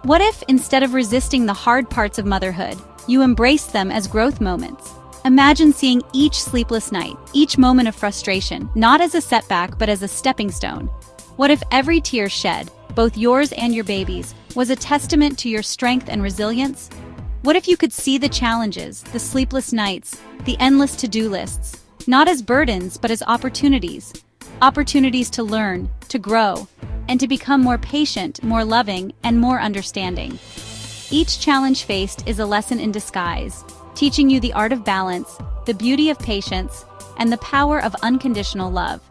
What if, instead of resisting the hard parts of motherhood, you embrace them as growth moments? Imagine seeing each sleepless night, each moment of frustration, not as a setback but as a stepping stone. What if every tear shed, both yours and your baby's, was a testament to your strength and resilience? What if you could see the challenges, the sleepless nights, the endless to-do lists, not as burdens but as opportunities? Opportunities to learn, to grow, and to become more patient, more loving, and more understanding. Each challenge faced is a lesson in disguise, teaching you the art of balance, the beauty of patience, and the power of unconditional love.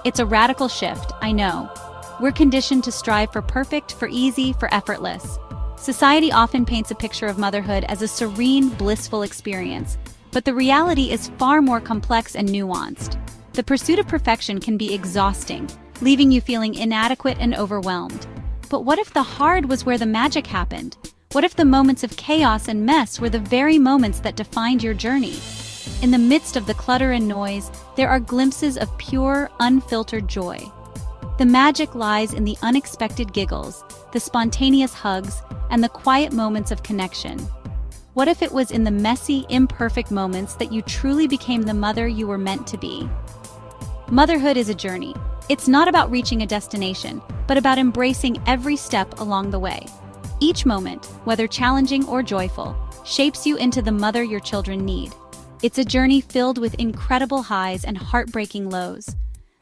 It's a radical shift, I know. We're conditioned to strive for perfect, for easy, for effortless. Society often paints a picture of motherhood as a serene, blissful experience, but the reality is far more complex and nuanced. The pursuit of perfection can be exhausting, leaving you feeling inadequate and overwhelmed. But what if the hard was where the magic happened? What if the moments of chaos and mess were the very moments that defined your journey? In the midst of the clutter and noise, there are glimpses of pure, unfiltered joy. The magic lies in the unexpected giggles, the spontaneous hugs, and the quiet moments of connection. What if it was in the messy, imperfect moments that you truly became the mother you were meant to be? Motherhood is a journey. It's not about reaching a destination, but about embracing every step along the way. Each moment, whether challenging or joyful, shapes you into the mother your children need. It's a journey filled with incredible highs and heartbreaking lows.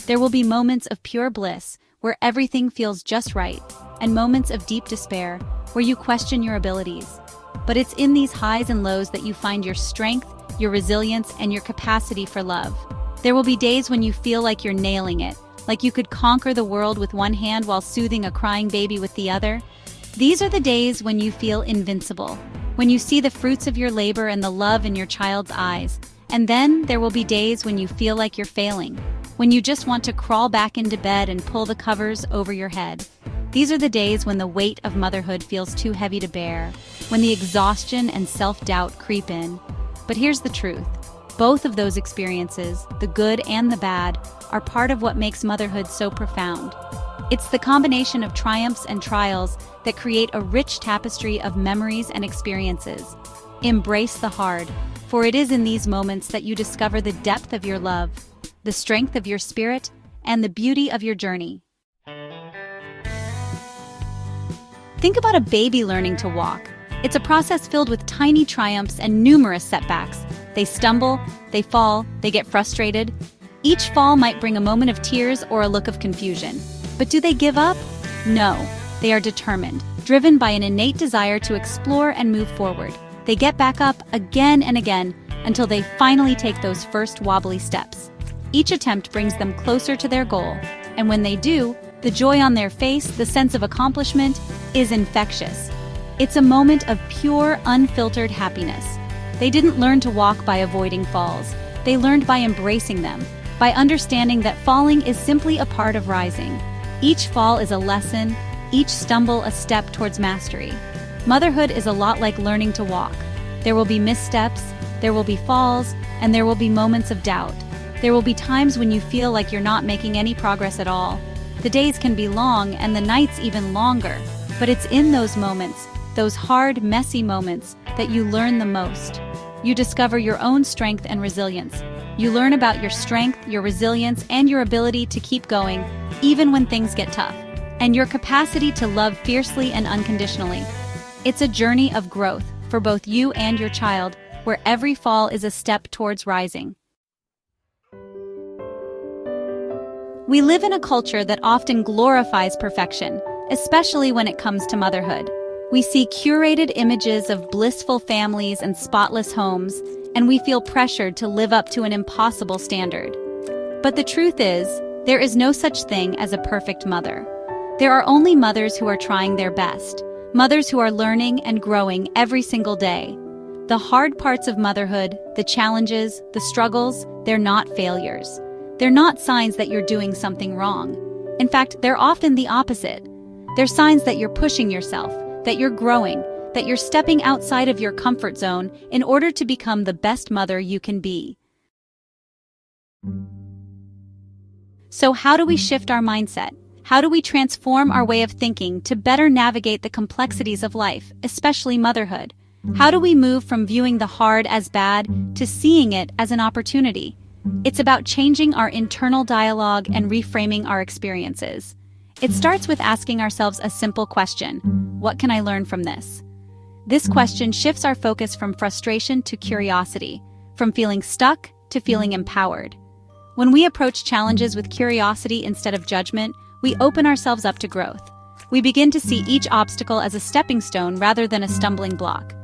There will be moments of pure bliss, where everything feels just right, and moments of deep despair, where you question your abilities. But it's in these highs and lows that you find your strength, your resilience, and your capacity for love. There will be days when you feel like you're nailing it, like you could conquer the world with one hand while soothing a crying baby with the other. These are the days when you feel invincible, when you see the fruits of your labor and the love in your child's eyes. And then there will be days when you feel like you're failing, when you just want to crawl back into bed and pull the covers over your head. These are the days when the weight of motherhood feels too heavy to bear, when the exhaustion and self-doubt creep in. But here's the truth. Both of those experiences, the good and the bad, are part of what makes motherhood so profound. It's the combination of triumphs and trials that create a rich tapestry of memories and experiences. Embrace the hard, for it is in these moments that you discover the depth of your love, the strength of your spirit, and the beauty of your journey. Think about a baby learning to walk. It's a process filled with tiny triumphs and numerous setbacks. They stumble, they fall, they get frustrated. Each fall might bring a moment of tears or a look of confusion. But do they give up? No, they are determined, driven by an innate desire to explore and move forward. They get back up again and again until they finally take those first wobbly steps. Each attempt brings them closer to their goal, and when they do, the joy on their face, the sense of accomplishment, is infectious. It's a moment of pure, unfiltered happiness. They didn't learn to walk by avoiding falls. They learned by embracing them, by understanding that falling is simply a part of rising. Each fall is a lesson, each stumble a step towards mastery. Motherhood is a lot like learning to walk. There will be missteps, there will be falls, and there will be moments of doubt. There will be times when you feel like you're not making any progress at all. The days can be long and the nights even longer, but it's in those moments, those hard, messy moments, that you learn the most. You discover your own strength and resilience. You learn about your strength, your resilience, and your ability to keep going, even when things get tough, and your capacity to love fiercely and unconditionally. It's a journey of growth for both you and your child, where every fall is a step towards rising. We live in a culture that often glorifies perfection, especially when it comes to motherhood. We see curated images of blissful families and spotless homes, and we feel pressured to live up to an impossible standard. But the truth is, there is no such thing as a perfect mother. There are only mothers who are trying their best, mothers who are learning and growing every single day. The hard parts of motherhood, the challenges, the struggles, they're not failures. They're not signs that you're doing something wrong. In fact, they're often the opposite. They're signs that you're pushing yourself, that you're growing, that you're stepping outside of your comfort zone in order to become the best mother you can be. So how do we shift our mindset? How do we transform our way of thinking to better navigate the complexities of life, especially motherhood? How do we move from viewing the hard as bad to seeing it as an opportunity? It's about changing our internal dialogue and reframing our experiences. It starts with asking ourselves a simple question: what can I learn from this? This question shifts our focus from frustration to curiosity, from feeling stuck to feeling empowered. When we approach challenges with curiosity instead of judgment, we open ourselves up to growth. We begin to see each obstacle as a stepping stone rather than a stumbling block.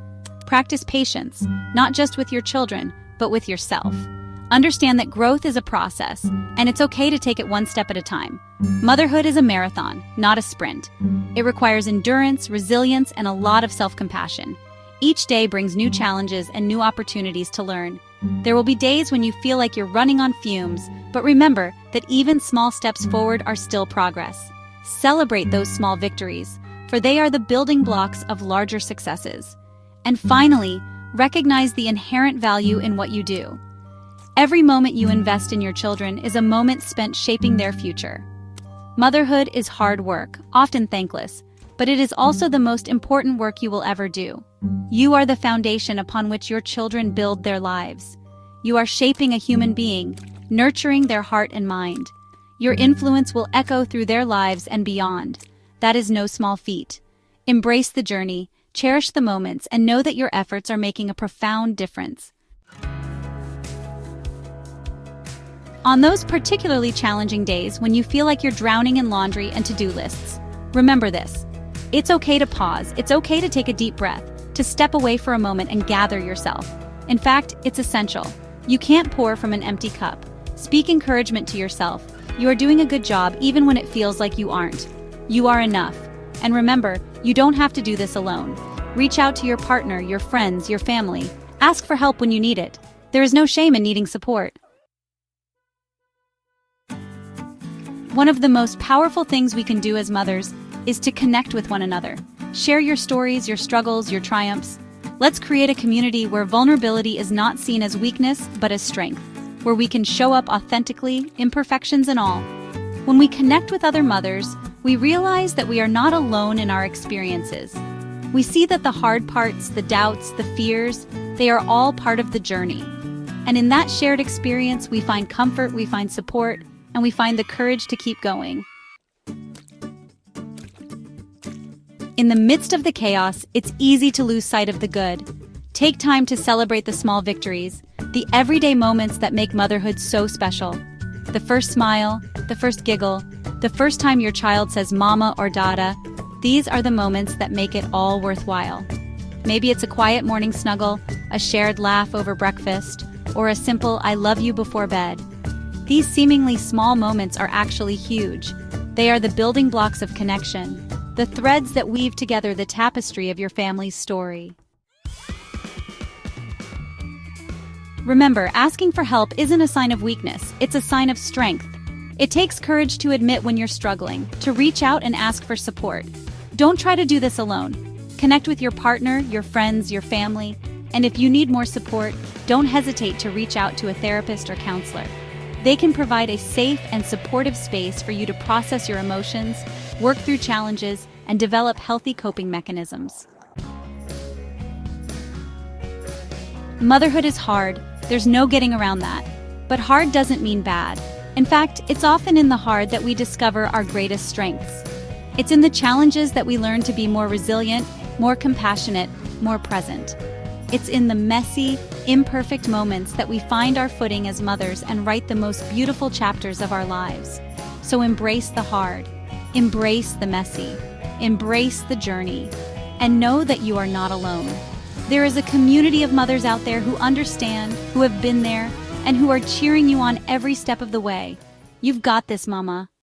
Practice patience, not just with your children, but with yourself. Understand that growth is a process, and it's okay to take it one step at a time. Motherhood is a marathon, not a sprint. It requires endurance, resilience, and a lot of self-compassion. Each day brings new challenges and new opportunities to learn. There will be days when you feel like you're running on fumes, but remember that even small steps forward are still progress. Celebrate those small victories, for they are the building blocks of larger successes. And finally, recognize the inherent value in what you do. Every moment you invest in your children is a moment spent shaping their future. Motherhood is hard work, often thankless, but it is also the most important work you will ever do. You are the foundation upon which your children build their lives. You are shaping a human being, nurturing their heart and mind. Your influence will echo through their lives and beyond. That is no small feat. Embrace the journey, cherish the moments, and know that your efforts are making a profound difference. On those particularly challenging days when you feel like you're drowning in laundry and to-do lists, remember this. It's okay to pause, it's okay to take a deep breath, to step away for a moment and gather yourself. In fact, it's essential. You can't pour from an empty cup. Speak encouragement to yourself. You are doing a good job even when it feels like you aren't. You are enough. And remember, you don't have to do this alone. Reach out to your partner, your friends, your family. Ask for help when you need it. There is no shame in needing support. One of the most powerful things we can do as mothers is to connect with one another. Share your stories, your struggles, your triumphs. Let's create a community where vulnerability is not seen as weakness, but as strength, where we can show up authentically, imperfections and all. When we connect with other mothers, we realize that we are not alone in our experiences. We see that the hard parts, the doubts, the fears, they are all part of the journey. And in that shared experience, we find comfort, we find support, and we find the courage to keep going. In the midst of the chaos, it's easy to lose sight of the good. Take time to celebrate the small victories, the everyday moments that make motherhood so special. The first smile, the first giggle, the first time your child says mama or dada, these are the moments that make it all worthwhile. Maybe it's a quiet morning snuggle, a shared laugh over breakfast, or a simple I love you before bed. These seemingly small moments are actually huge. They are the building blocks of connection, the threads that weave together the tapestry of your family's story. Remember, asking for help isn't a sign of weakness, it's a sign of strength. It takes courage to admit when you're struggling, to reach out and ask for support. Don't try to do this alone. Connect with your partner, your friends, your family, and if you need more support, don't hesitate to reach out to a therapist or counselor. They can provide a safe and supportive space for you to process your emotions, work through challenges, and develop healthy coping mechanisms. Motherhood is hard, there's no getting around that. But hard doesn't mean bad. In fact, it's often in the hard that we discover our greatest strengths. It's in the challenges that we learn to be more resilient, more compassionate, more present. It's in the messy, imperfect moments that we find our footing as mothers and write the most beautiful chapters of our lives. So embrace the hard, embrace the messy, embrace the journey, and know that you are not alone. There is a community of mothers out there who understand, who have been there, and who are cheering you on every step of the way. You've got this, Mama.